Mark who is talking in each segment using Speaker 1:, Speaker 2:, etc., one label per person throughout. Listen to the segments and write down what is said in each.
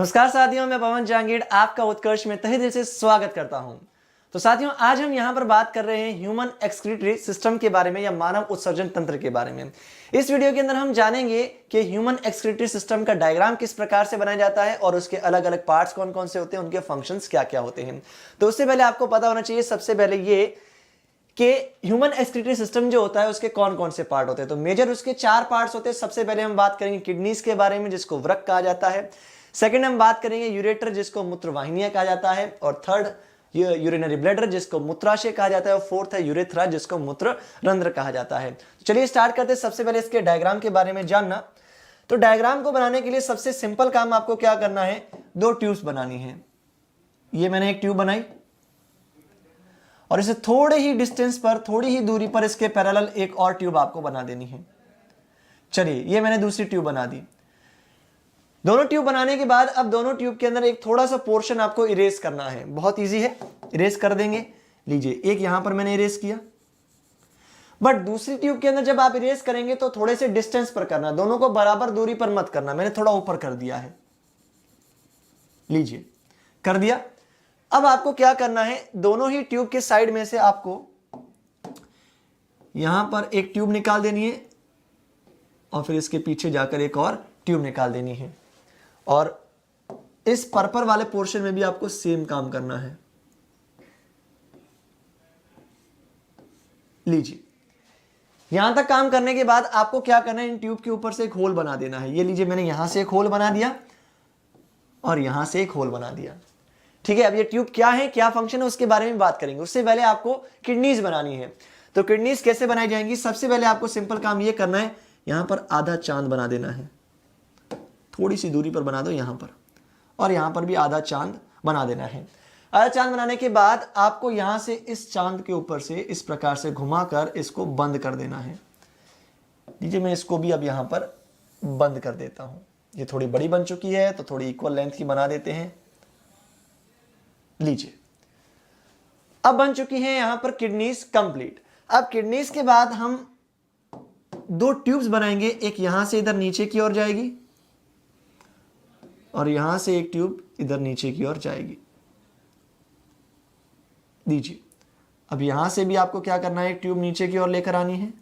Speaker 1: नमस्कार साथियों, मैं पवन जहांगीर आपका उत्कर्ष में तहे दिल से स्वागत करता हूं। तो साथियों, आज हम यहां पर बात कर रहे हैं ह्यूमन एक्सक्रीटरी सिस्टम के बारे में या मानव उत्सर्जन तंत्र के बारे में। इस वीडियो के अंदर हम जानेंगे कि ह्यूमन एक्सक्रीटरी सिस्टम का डायग्राम किस प्रकार से बनाया जाता है और उसके अलग अलग पार्ट्स कौन कौन से होते हैं, उनके फंक्शंस क्या क्या होते हैं। तो उससे पहले आपको पता होना चाहिए सबसे पहले ये कि ह्यूमन एक्सक्रीटरी सिस्टम जो होता है उसके कौन कौन से पार्ट होते हैं। तो मेजर उसके 4 पार्ट्स होते हैं। सबसे पहले हम बात करेंगे किडनीज के बारे में, जिसको वृक्क कहा जाता है। सेकंड हम बात करेंगे यूरेटर, जिसको मूत्रवाहिनियां कहा जाता है। और थर्ड यूरिनरी ब्लैडर, जिसको मूत्राशय कहा जाता है। और फोर्थ है यूरेथ्रा, जिसको मूत्र रंध्र कहा जाता है। तो चलिए स्टार्ट करते हैं। सबसे पहले इसके डायग्राम के बारे में जानना। तो डायग्राम को बनाने के लिए सबसे सिंपल काम आपको क्या करना है, 2 ट्यूब्स बनानी है। ये मैंने एक ट्यूब बनाई और इसे थोड़े ही डिस्टेंस पर, थोड़ी ही दूरी पर इसके पैरेलल एक और ट्यूब आपको बना देनी है। चलिए, ये मैंने दूसरी ट्यूब बना दी। दोनों ट्यूब बनाने के बाद अब दोनों ट्यूब के अंदर एक थोड़ा सा पोर्शन आपको इरेज करना है। बहुत इजी है, इरेज कर देंगे। लीजिए, एक यहां पर मैंने इरेज किया, बट दूसरी ट्यूब के अंदर जब आप इरेज करेंगे तो थोड़े से डिस्टेंस पर करना, दोनों को बराबर दूरी पर मत करना। मैंने थोड़ा ऊपर कर दिया है। लीजिए, कर दिया। अब आपको क्या करना है, दोनों ही ट्यूब के साइड में से आपको यहां पर एक ट्यूब निकाल देनी है और फिर इसके पीछे जाकर एक और ट्यूब निकाल देनी है। और इस पर्पल वाले पोर्शन में भी आपको सेम काम करना है। लीजिए, यहां तक काम करने के बाद आपको क्या करना है, इन ट्यूब के ऊपर से एक होल बना देना है। ये लीजिए, मैंने यहां से एक होल बना दिया और यहां से एक होल बना दिया। ठीक है, अब ये ट्यूब क्या है, क्या फंक्शन है, उसके बारे में बात करेंगे। उससे पहले आपको किडनीज बनानी है। तो किडनीज कैसे बनाई जाएंगी, सबसे पहले आपको सिंपल काम ये करना है, यहां पर आधा चांद बना देना है। थोड़ी सी दूरी पर बना दो यहां पर, और यहां पर भी आधा चांद बना देना है। आधा चांद बनाने के बाद आपको यहां से इस चांद के ऊपर से इस प्रकार से घुमाकर इसको बंद कर देना है। लीजिए, मैं इसको भी अब यहां पर बंद कर देता हूं। ये थोड़ी बड़ी बन चुकी है तो थोड़ी इक्वल लेंथ की बना देते हैं। लीजिए, अब बन चुकी है यहां पर किडनीज कंप्लीट। अब किडनीज के बाद हम 2 ट्यूब्स बनाएंगे। एक यहां से इधर नीचे की ओर जाएगी और यहां से एक ट्यूब इधर नीचे की ओर जाएगी। दीजिए, अब यहां से भी आपको क्या करना है, एक ट्यूब नीचे की ओर लेकर आनी है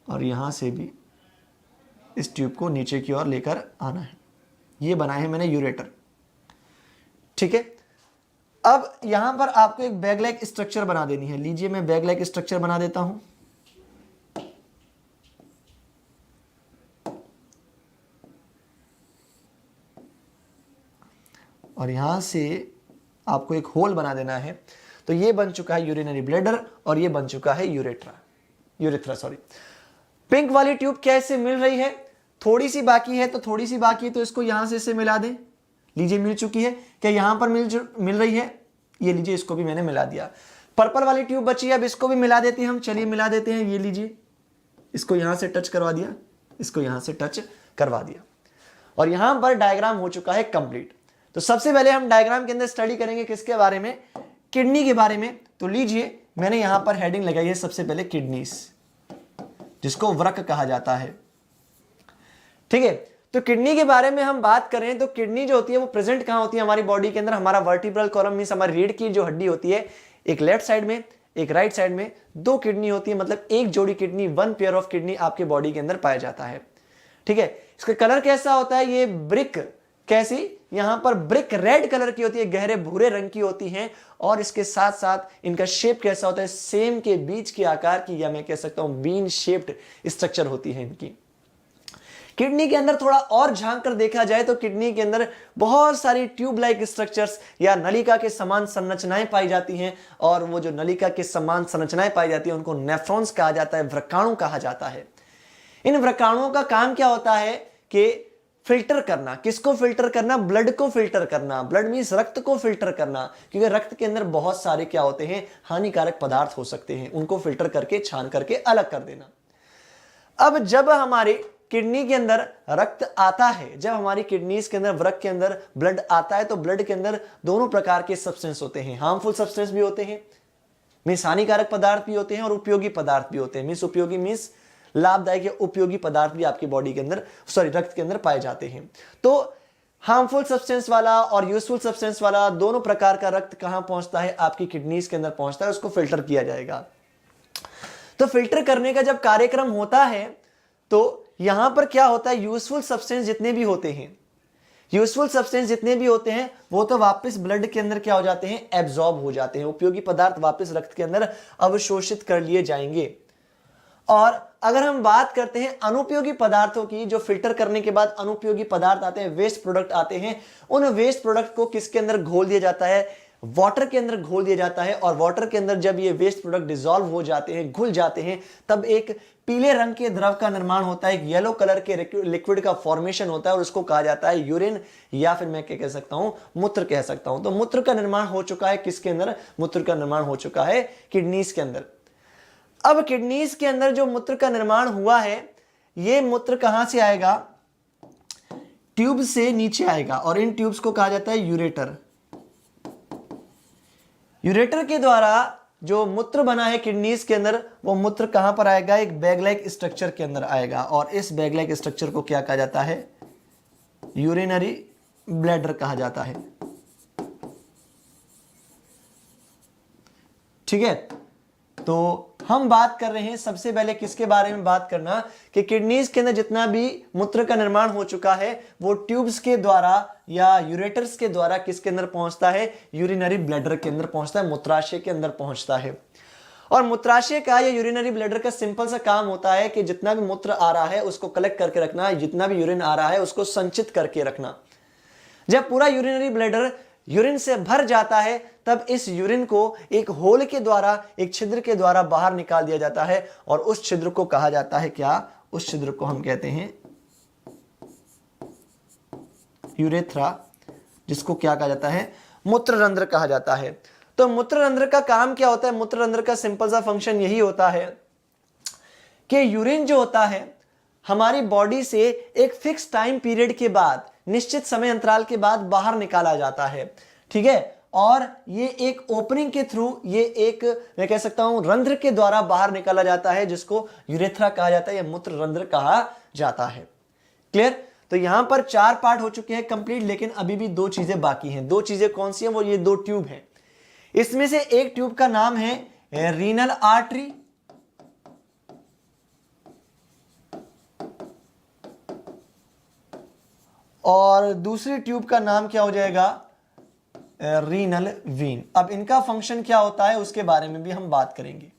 Speaker 1: और यहां से भी इस ट्यूब को नीचे की ओर लेकर आना है। ये बनाए हैं मैंने यूरेटर। ठीक है, अब यहां पर आपको एक बैग लाइक स्ट्रक्चर बना देनी है। लीजिए, मैं बैग लाइक स्ट्रक्चर बना देता हूं। और यहां से आपको एक होल बना देना है। तो ये बन चुका है यूरिनरी ब्लैडर और ये बन चुका है यूरेथ्रा सॉरी। पिंक वाली ट्यूब कैसे मिल रही है, थोड़ी सी बाकी है, तो थोड़ी सी बाकी है तो इसको यहां से इसे मिला दें। लीजिए, मिल चुकी है। क्या यहां पर मिल रही है, ये लीजिए, इसको भी मैंने मिला दिया। पर्पल वाली ट्यूब बची है, अब इसको भी मिला देते हैं हम। चलिए, मिला देते हैं। ये लीजिए, इसको यहां से टच करवा दिया, इसको यहां से टच करवा दिया और यहां पर डायग्राम हो चुका है कंप्लीट। तो सबसे पहले हम डायग्राम के अंदर स्टडी करेंगे किसके बारे में, किडनी के बारे में। तो लीजिए, मैंने यहां पर हेडिंग लगाई है सबसे पहले किडनीज, जिसको वृक्क कहा जाता है। ठीक है, तो किडनी के बारे में हम बात करें तो किडनी जो होती है वो प्रेजेंट कहां होती है हमारी बॉडी के अंदर। हमारा वर्टिब्रल कॉलम मींस हमारी रीढ़ की जो हड्डी होती है, एक लेफ्ट साइड में एक राइट साइड में 2 किडनी होती है। मतलब एक जोड़ी किडनी, 1 पेयर ऑफ किडनी आपके बॉडी के अंदर पाया जाता है। ठीक है, इसका कलर कैसा होता है, ये ब्रिक, कैसी, यहां पर ब्रिक रेड कलर की होती है, गहरे भूरे रंग की होती हैं। और इसके साथ साथ इनका शेप कैसा होता है, सेम के बीच के आकार की, या मैं कह सकता हूं बीन शेप्ड स्ट्रक्चर होती है इनकी। किडनी के अंदर थोड़ा और झांक कर देखा जाए तो किडनी के अंदर बहुत सारी ट्यूब लाइक स्ट्रक्चर्स या नलिका के समान संरचनाएं पाई जाती हैं। और वो जो नलिका के समान संरचनाएं पाई जाती हैं उनको नेफ्रॉन्स कहा जाता है, वृक्काणु कहा जाता है। इन वृक्काणुओं का काम क्या होता है कि फिल्टर करना। किसको फिल्टर करना, ब्लड को फिल्टर करना। ब्लड मींस रक्त को फिल्टर करना, क्योंकि रक्त के अंदर बहुत सारे क्या होते हैं, हानिकारक पदार्थ हो सकते हैं। उनको फिल्टर करके, छान करके अलग कर देना। अब जब हमारे किडनी के अंदर रक्त आता है, जब हमारी किडनीज के अंदर, वृक्क के अंदर ब्लड आता है, तो ब्लड के अंदर दोनों प्रकार के सब्सटेंस होते हैं। हार्मफुल सब्सटेंस भी होते हैं, मींस हानिकारक पदार्थ भी होते हैं, और उपयोगी पदार्थ भी होते हैं। मींस उपयोगी मींस लाभदायक या उपयोगी पदार्थ भी आपकी बॉडी के अंदर, रक्त के अंदर पाए जाते हैं। तो हार्मफुल सब्सटेंस वाला और यूजफुल सब्सटेंस वाला दोनों प्रकार का रक्त कहां पहुंचता है, आपकी किडनीज के अंदर पहुंचता है, उसको फिल्टर किया जाएगा। तो फिल्टर करने का जब कार्यक्रम होता है तो यहां पर क्या होता है, यूजफुल सब्सटेंस जितने भी होते हैं, यूजफुल सब्सटेंस जितने भी होते हैं वो तो वापस ब्लड के अंदर क्या हो जाते हैं, एब्जॉर्ब हो जाते हैं, उपयोगी पदार्थ वापस रक्त के अंदर अवशोषित कर लिए जाएंगे। और अगर हम बात करते हैं अनुपयोगी पदार्थों की, जो फिल्टर करने के बाद अनुपयोगी पदार्थ आते हैं, वेस्ट प्रोडक्ट आते हैं, उन वेस्ट प्रोडक्ट को किसके अंदर घोल दिया जाता है, वाटर के अंदर घोल दिया जाता है। और वाटर के अंदर जब ये वेस्ट प्रोडक्ट डिसॉल्व हो जाते हैं, घुल जाते हैं, तब एक पीले रंग के द्रव का निर्माण होता है, एक येलो कलर के लिक्विड का फॉर्मेशन होता है और उसको कहा जाता है यूरिन, या फिर मैं क्या कह सकता हूं, मूत्र कह सकता हूं। तो मूत्र का निर्माण हो चुका है किसके अंदर, मूत्र का निर्माण हो चुका है किडनीज के अंदर। अब किडनीज के अंदर जो मूत्र का निर्माण हुआ है, ये मूत्र कहां से आएगा, ट्यूब से नीचे आएगा और इन ट्यूब्स को कहा जाता है यूरेटर। यूरेटर के द्वारा जो मूत्र बना है किडनीज के अंदर, वो मूत्र कहां पर आएगा, एक बैग लाइक स्ट्रक्चर के अंदर आएगा और इस बैग लाइक स्ट्रक्चर को क्या कहा जाता है, यूरिनरी ब्लैडर कहा जाता है। ठीक है, तो हम बात कर रहे हैं सबसे पहले किसके बारे में बात करना, कि किडनीज के अंदर जितना भी मूत्र का निर्माण हो चुका है वो ट्यूब्स के द्वारा या यूरेटर्स के द्वारा किसके अंदर पहुंचता है, यूरिनरी ब्लैडर के अंदर पहुंचता है, मूत्राशय के अंदर पहुंचता है। और मूत्राशय का या यूरिनरी ब्लैडर का सिंपल सा काम होता है कि जितना भी मूत्र आ रहा है उसको कलेक्ट करके रखना, जितना भी यूरिन आ रहा है उसको संचित करके रखना। जब पूरा यूरिनरी ब्लैडर यूरिन से भर जाता है तब इस यूरिन को एक होल के द्वारा, एक छिद्र के द्वारा बाहर निकाल दिया जाता है और उस छिद्र को कहा जाता है क्या, उस छिद्र को हम कहते हैं यूरेथ्रा, जिसको क्या कहा जाता है, मूत्ररंध्र कहा जाता है। तो मूत्ररंध्र का काम क्या होता है, मूत्ररंध्र का सिंपल सा फंक्शन यही होता है कि यूरिन जो होता है हमारी बॉडी से एक फिक्स टाइम पीरियड के बाद, निश्चित समय अंतराल के बाद बाहर निकाला जाता है। ठीक है, और ये एक ओपनिंग के थ्रू, ये एक मैं कह सकता हूं रंध्र के द्वारा बाहर निकाला जाता है, जिसको यूरेथ्रा कहा जाता है या मूत्ररंध्र कहा जाता है। क्लियर? तो यहां पर 4 पार्ट हो चुके हैं कंप्लीट, लेकिन अभी भी 2 चीजें बाकी हैं। 2 चीजें कौन सी हैं, वो ये 2 ट्यूब हैं। इसमें से एक ट्यूब का नाम है रीनल आर्टरी और दूसरी ट्यूब का नाम क्या हो जाएगा, रीनल वीन। अब इनका फंक्शन क्या होता है उसके बारे में भी हम बात करेंगे।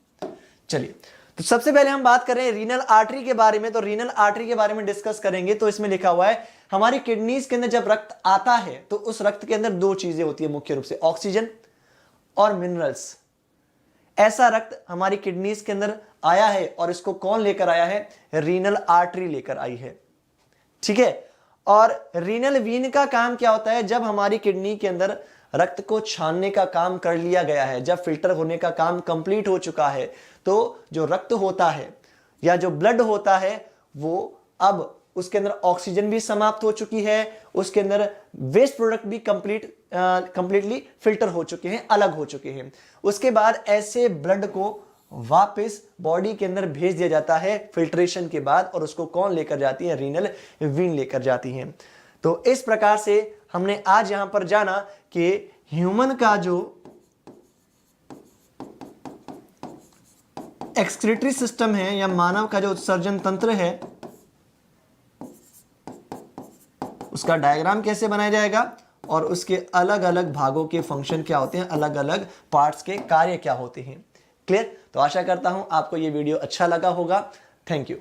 Speaker 1: चलिए, तो सबसे पहले हम बात कर रहे हैं रीनल आर्टरी के बारे में। तो रीनल आर्टरी के बारे में डिस्कस करेंगे। तो इसमें लिखा हुआ है हमारी किडनीज के अंदर जब रक्त आता है तो उस रक्त के अंदर 2 चीजें होती है मुख्य रूप से, ऑक्सीजन और मिनरल्स। ऐसा रक्त हमारी किडनीज के अंदर आया है और इसको कौन लेकर आया है, रीनल आर्टरी लेकर आई है। ठीक है, और रीनल वीन का काम क्या होता है, जब हमारी किडनी के अंदर रक्त को छानने का काम कर लिया गया है, जब फिल्टर होने का काम कंप्लीट हो चुका है, तो जो रक्त होता है या जो ब्लड होता है वो अब उसके अंदर ऑक्सीजन भी समाप्त हो चुकी है, उसके अंदर वेस्ट प्रोडक्ट भी कंप्लीटली फिल्टर हो चुके हैं, अलग हो चुके हैं। उसके बाद ऐसे ब्लड को वापस बॉडी के अंदर भेज दिया जाता है फिल्ट्रेशन के बाद, और उसको कौन लेकर जाती है, रीनल वीन लेकर जाती हैं। तो इस प्रकार से हमने आज यहां पर जाना कि ह्यूमन का जो एक्सक्रीटरी सिस्टम है या मानव का जो उत्सर्जन तंत्र है उसका डायग्राम कैसे बनाया जाएगा और उसके अलग अलग भागों के फंक्शन क्या होते हैं, अलग अलग पार्ट्स के कार्य क्या होते हैं। क्लियर? तो आशा करता हूं आपको यह वीडियो अच्छा लगा होगा। Thank you.